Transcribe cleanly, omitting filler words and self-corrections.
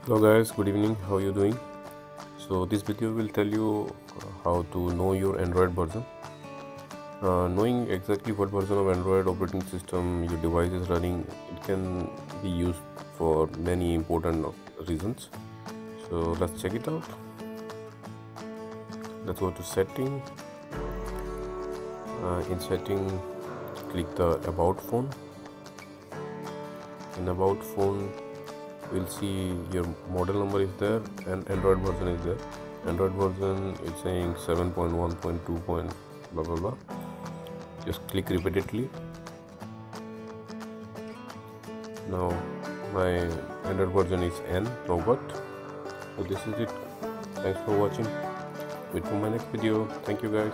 Hello guys, good evening. How are you doing? So this video will tell you how to know your Android version. Knowing exactly what version of Android operating system your device is running, it can be used for many important reasons. So let's check it out. Let's go to setting. In setting, click the about phone. In about phone, we'll see your model number is there and Android version is there. Android version is saying 7.1.2. Blah blah blah. Just click repeatedly. Now my Android version is N Nougat. So this is it. Thanks for watching. Wait for my next video. Thank you guys.